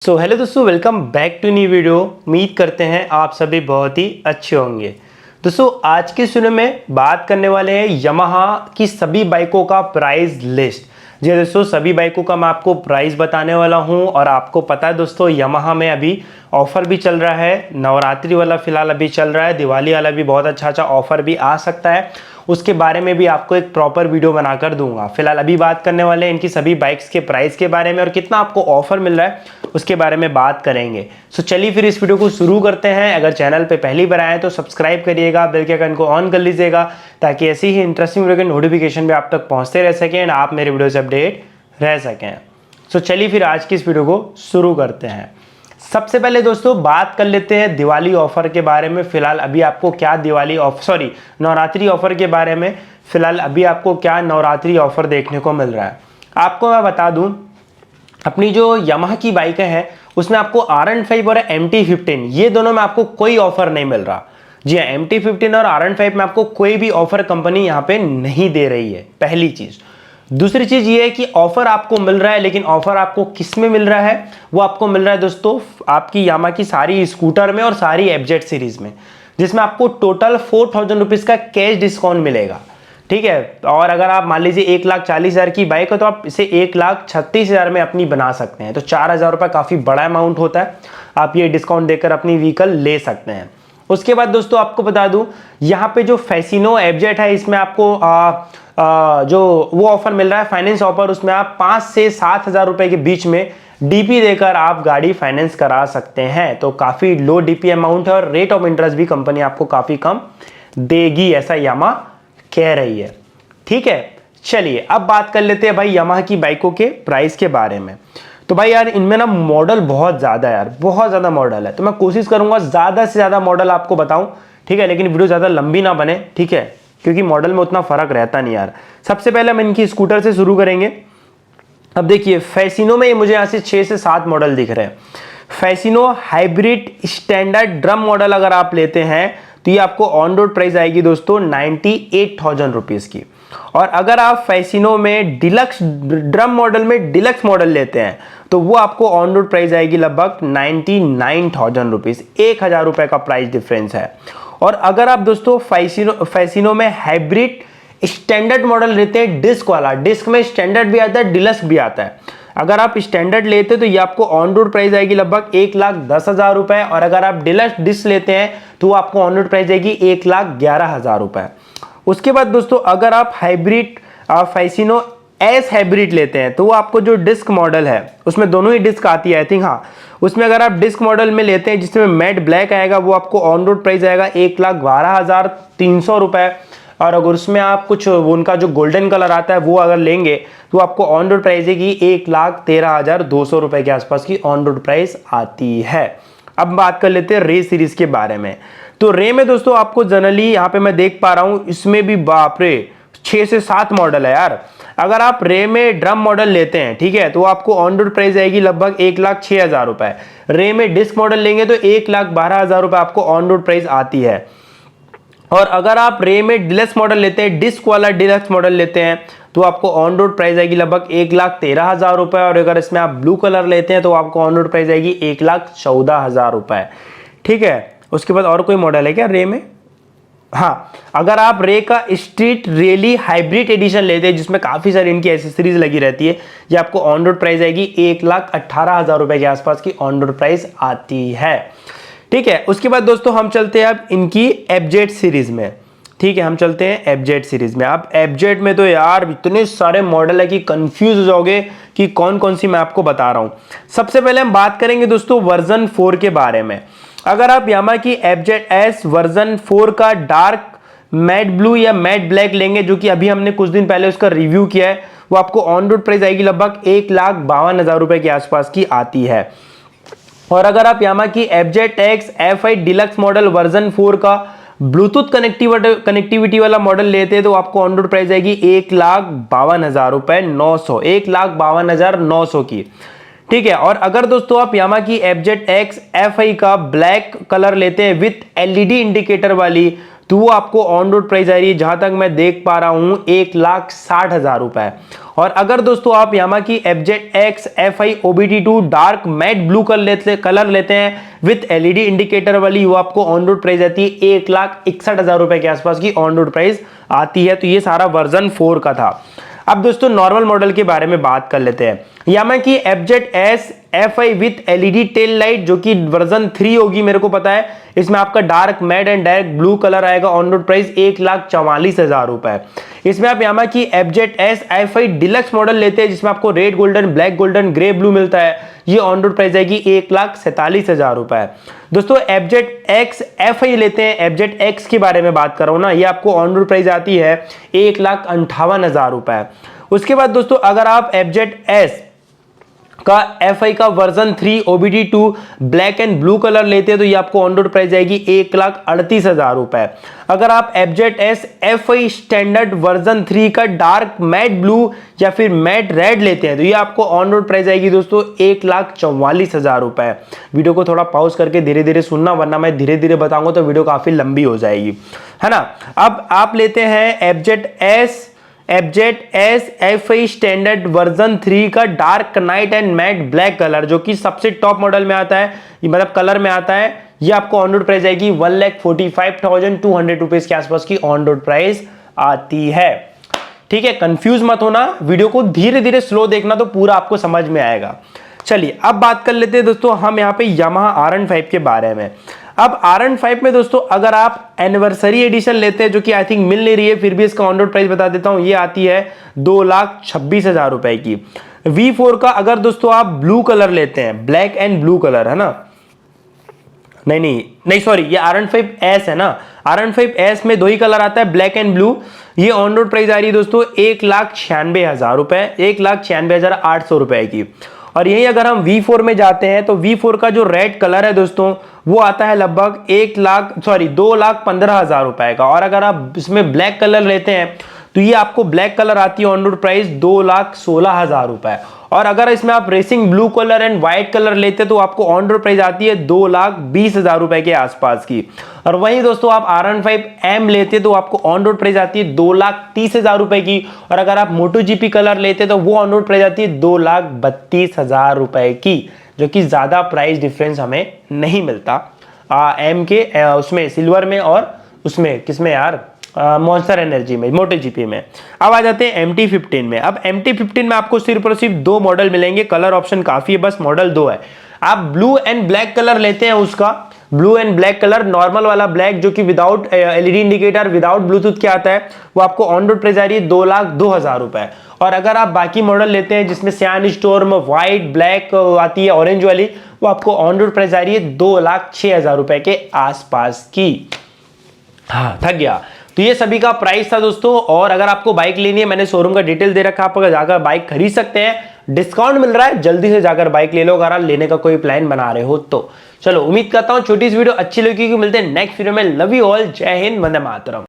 Hello दोस्तों, welcome back to new video. उम्मीद करते हैं आप सभी बहुत ही अच्छे होंगे। दोस्तों आज के वीडियो में बात करने वाले हैं यामाहा की सभी बाइकों का प्राइस लिस्ट। जी दोस्तों, सभी बाइकों का मैं आपको प्राइस बताने वाला हूं। और आपको पता है दोस्तों, यामाहा में अभी ऑफर भी चल रहा है। नवरात्रि वाला फिलहाल अभी चल रहा है, दिवाली वाला भी बहुत अच्छा ऑफर भी आ सकता है। उसके बारे में भी आपको एक प्रॉपर वीडियो बनाकर दूंगा। फिलहाल अभी बात करने वाले हैं इनकी सभी बाइक्स के प्राइस के बारे में और कितना आपको ऑफर मिल रहा है उसके बारे में बात करेंगे। चलिए फिर इस वीडियो को शुरू करते हैं। अगर चैनल पे पहली बार आए तो सब्सक्राइब करिएगा, बेल के आइकन को ऑन कर लीजिएगा ताकि ऐसी ही इंटरेस्टिंग वीडियो के नोटिफिकेशन भी आप तक पहुंचते रह सकें और आप मेरे वीडियो से अपडेट रह सकें। चलिए फिर आज की इस वीडियो को शुरू करते हैं। सबसे पहले दोस्तों बात कर लेते हैं दिवाली ऑफर के बारे में। फिलहाल अभी आपको क्या नवरात्रि ऑफर के बारे में फिलहाल अभी आपको क्या नवरात्रि ऑफर देखने को मिल रहा है। आपको मैं बता दूं, अपनी जो यामाहा की बाइकें हैं उसमें आपको RN5 और MT15 ये दोनों में आपको कोई ऑफर नहीं मिल रहा। जी हाँ, MT15 और RN5 में आपको कोई भी ऑफर कंपनी यहाँ पे नहीं दे रही है, पहली चीज। दूसरी चीज ये है कि ऑफर आपको मिल रहा है, लेकिन ऑफर आपको किस में मिल रहा है? वो आपको मिल रहा है दोस्तों आपकी यामाहा की सारी स्कूटर में और सारी FZ सीरीज में, जिसमें आपको टोटल 4000 रुपीज का कैश डिस्काउंट मिलेगा। ठीक है, और अगर आप मान लीजिए 1,40,000 की बाइक है तो आप इसे 1,36,000 में अपनी बना सकते हैं। तो 4,000 रुपये काफ़ी बड़ा अमाउंट होता है, आप ये डिस्काउंट देकर अपनी व्हीकल ले सकते हैं। उसके बाद दोस्तों आपको बता दूं, यहाँ पे जो फैसिनो FZ है इसमें आपको जो वो ऑफर मिल रहा है फाइनेंस ऑफर, उसमें आप 5 से 7,000 रुपये के बीच में DP देकर आप गाड़ी फाइनेंस करा सकते हैं। तो काफ़ी लो DP अमाउंट है और रेट ऑफ इंटरेस्ट भी कंपनी आपको काफ़ी कम देगी, ऐसा यामाहा कह रही है। ठीक है, चलिए अब बात कर लेते हैं भाई यामाहा की बाइकों के प्राइस के बारे में। तो भाई यार इनमें ना मॉडल बहुत ज़्यादा है यार, बहुत ज़्यादा मॉडल है। तो मैं कोशिश करूंगा ज़्यादा से ज़्यादा मॉडल आपको बताऊं, ठीक है, लेकिन वीडियो ज़्यादा लंबी ना बने, ठीक है, क्योंकि मॉडल में उतना फ़र्क रहता नहीं यार। सबसे पहले हम इनकी स्कूटर से शुरू करेंगे। अब देखिए फैसिनो में मुझे यहाँ से 6 से 7 मॉडल दिख रहे हैं। Fascino hybrid standard drum model अगर आप लेते हैं तो ये आपको ऑन रोड प्राइस आएगी दोस्तों 98,000 रुपीज की। और अगर आप फैसिनो में डिलक्स ड्रम मॉडल में डिलक्स मॉडल लेते हैं तो वो आपको ऑन रोड प्राइस आएगी लगभग 99,000 रुपीज। 1,000 रुपए का प्राइस डिफरेंस है। और अगर आप दोस्तों फैसिनो में हाइब्रिड स्टैंडर्ड मॉडल लेते हैं डिस्क वाला, डिस्क में स्टैंडर्ड भी आता है, डिलक्स भी आता है। अगर आप स्टैंडर्ड लेते तो ये आपको ऑन रोड प्राइस आएगी लगभग 1,10,000 रुपए। और अगर आप डिलक्स डिस्क लेते हैं तो आपको ऑन रोड प्राइस आएगी 1,11,000 रुपए। उसके बाद दोस्तों अगर आप हाइब्रिड फैसिनो एस हाइब्रिड लेते हैं तो वो आपको जो डिस्क मॉडल है उसमें दोनों ही डिस्क आती है आई थिंक, हाँ, उसमें अगर आप डिस्क मॉडल में लेते हैं जिसमें मैट ब्लैक आएगा वो आपको ऑन रोड प्राइस आएगा 1,12,300 रुपए। और अगर उसमें आप कुछ उनका जो गोल्डन कलर आता है वो अगर लेंगे तो आपको ऑन रोड प्राइस की 1,13,200 रुपए के आसपास की ऑन रोड प्राइस आती है। अब बात कर लेते हैं रे सीरीज के बारे में। तो रे में दोस्तों आपको जनरली यहाँ पे मैं देख पा रहा हूँ इसमें भी बाप रे 6 से 7 मॉडल है यार। अगर आप रे में ड्रम मॉडल लेते हैं, ठीक है, तो आपको ऑन रोड प्राइस आएगी लगभग 1,06,000 रुपए। रे में डिस्क मॉडल लेंगे तो 1,12,000 रुपए आपको ऑन रोड प्राइस आती है। और अगर आप रे में डिलक्स मॉडल लेते हैं, डिस्क वाला डिलक्स मॉडल लेते हैं तो आपको ऑन रोड प्राइस आएगी लगभग 1,13,000 रुपए। और अगर इसमें आप ब्लू कलर लेते हैं तो आपको ऑन रोड प्राइस आएगी 1,14,000 रुपए। ठीक है, उसके बाद और कोई मॉडल है क्या रे में? हाँ, अगर आप रे का स्ट्रीट रैली हाइब्रिड एडिशन लेते हैं जिसमें काफी सारी इनकी एसेसरीज लगी रहती है, ये आपको ऑन रोड प्राइस आएगी 1,18,000 रुपए के आसपास की ऑन रोड प्राइस आती है। ठीक है, उसके बाद दोस्तों हम चलते हैं अब इनकी FZ सीरीज में। ठीक है, हम चलते हैं FZ सीरीज में। अब FZ में तो यार इतने सारे मॉडल है कि कंफ्यूज हो जाओगे कि कौन कौन सी मैं आपको बता रहा हूं। सबसे पहले हम बात करेंगे दोस्तों वर्जन 4 के बारे में। अगर आप यामाहा की FZS वर्जन 4 का डार्क मैट ब्लू या मैट ब्लैक लेंगे, जो कि अभी हमने कुछ दिन पहले उसका रिव्यू किया है, वो आपको ऑन रोड प्राइस आएगी लगभग 1,52,000 रुपए के आसपास की आती है। और अगर आप यामाहा की FZX F8 deluxe model version 4 का ब्लूटूथ कनेक्टिविटी वाला मॉडल लेते हैं तो आपको ऑन रोड प्राइस आएगी 1,52,000 रुपए 900, 1,52,900 की। ठीक है, और अगर दोस्तों आप यामाहा की FZX F8 का ब्लैक कलर लेते हैं विथ LED इंडिकेटर वाली तो वो आपको ऑन रोड प्राइस आ रही है जहां तक मैं देख पा रहा हूं 1,60,000 रुपए। और अगर दोस्तों आप यामा की FZ-X FI OBD2 dark mat blue colour लेते हैं विथ एलईडी इंडिकेटर वाली, वो आपको ऑन रोड प्राइस आती है 1,61,000 रुपए के आसपास की ऑन रोड प्राइस आती है। तो ये सारा वर्जन 4 का था। अब दोस्तों नॉर्मल मॉडल के बारे में बात कर लेते हैं। यामा की FZ-S FI with LED tail light जो कि वर्जन 3 होगी, मेरे को पता है। इसमें आपका dark matte and dark blue colour आएगा। ऑन रोड प्राइस 1,44,000 रुपए। इसमें आप यामा की FZ-S FI डिलक्स मॉडल लेते हैं जिसमें आपको red golden, black golden, grey blue मिलता है। ये ऑन रोड प्राइस आएगी 1,47,000 रुपए। दोस्तों FZ-X FI लेते हैं, FZ-X के बारे में बात कर रहा हूं ना, ये आपको ऑन रोड प्राइस आती है 1,58,000 रुपए। उसके बाद दोस्तों अगर आप FZ-S का FI का version 3 OBD2 black and blue colour लेते हैं तो ये आपको ऑन रोड प्राइस आएगी 1,38,000 रुपए। अगर आप FZ-S FI स्टैंडर्ड वर्जन 3 का डार्क मैट ब्लू या फिर मैट रेड लेते हैं तो ये आपको ऑन रोड प्राइस आएगी दोस्तों 1,44,000 रुपए। वीडियो को थोड़ा पॉज करके धीरे धीरे सुनना, वरना मैं धीरे धीरे बताऊंगा तो वीडियो काफी लंबी हो जाएगी, है ना। अब आप लेते हैं FZ-S FI स्टैंडर्ड वर्जन 3 का dark night and matte black colour जो कि सबसे टॉप मॉडल में आता है, मतलब कलर में आता है। ये आपको ऑन रोड प्राइस आएगी 1,45,200 रुपीज के आसपास की ऑन रोड प्राइस आती है। ठीक है, कंफ्यूज मत होना, वीडियो को धीरे धीरे स्लो देखना तो पूरा आपको समझ में आएगा। चलिए अब बात कर लेते हैं दोस्तों हम यहाँ पे यामाहा RN5 के बारे में। अब RN5 में दोस्तों अगर आप एनिवर्सरी एडिशन लेते हैं जो कि आई थिंक मिल नहीं रही है, फिर भी इसका ऑन रोड प्राइस बता देता हूं, ये आती है 2,26,000 रुपए की। V4 का अगर दोस्तों आप ब्लू कलर लेते हैं, ब्लैक एंड ब्लू कलर, है ना, नहीं सॉरी, ये RN5S है ना, RN5S में 2 ही कलर आता है, ब्लैक एंड ब्लू। ये ऑन रोड प्राइस आ रही है दोस्तों 1,96,000 रुपए, 1,96,800 रुपए की। और यही अगर हम V4 में जाते हैं तो V4 का जो रेड कलर है दोस्तों वो आता है लगभग 2,15,000 रुपए का। और अगर आप इसमें ब्लैक कलर लेते हैं तो ये आपको ब्लैक कलर आती है ऑन रोड प्राइस 2,16,000 रुपए। और अगर इसमें आप racing blue colour and white colour लेते हैं तो आपको ऑन रोड प्राइस आती है 2,20,000 रुपए के आसपास की। और वहीं दोस्तों आप RN5M लेते हैं तो आपको ऑन रोड प्राइस आती है 2,30,000 रुपए की। और अगर आप MotoGP कलर लेते हैं तो वो ऑन रोड प्राइस आती है 2,32,000 रुपए की, जो कि ज्यादा प्राइस डिफरेंस हमें नहीं मिलता एम के उसमें सिल्वर में और उसमें किसमें यार मॉन्स्टर एनर्जी में, MotoGP में। अब आ जाते हैं MT-15 में। अब MT-15 में आपको सिर्फ और सिर्फ 2 मॉडल मिलेंगे, कलर ऑप्शन काफी है, बस मॉडल 2 है। आप ब्लू एंड ब्लैक कलर लेते हैं, उसका blue and black colour normal वाला ब्लैक जो कि without LED indicator without Bluetooth के आता है, वो आपको ऑन रोड प्राइस आ रही है 2,02,000 रुपए। और अगर आप बाकी मॉडल लेते हैं जिसमें सैंड स्टॉर्म व्हाइट ब्लैक आती है ऑरेंज वाली, वो आपको ऑन रोड प्राइस आ रही है 2,06,000 रुपए के आसपास की। हाँ, थक गया। तो ये सभी का प्राइस था दोस्तों। और अगर आपको बाइक लेनी है, मैंने शोरूम का डिटेल दे रखा है, आप अगर जाकर बाइक खरीद सकते हैं, डिस्काउंट मिल रहा है, जल्दी से जाकर बाइक ले लो अगर आप लेने का कोई प्लान बना रहे हो तो। चलो उम्मीद करता हूं छोटी सी वीडियो अच्छी लगी, मिलते हैं नेक्स्ट वीडियो में। लव यू ऑल, जय हिंद, वंदे मातरम।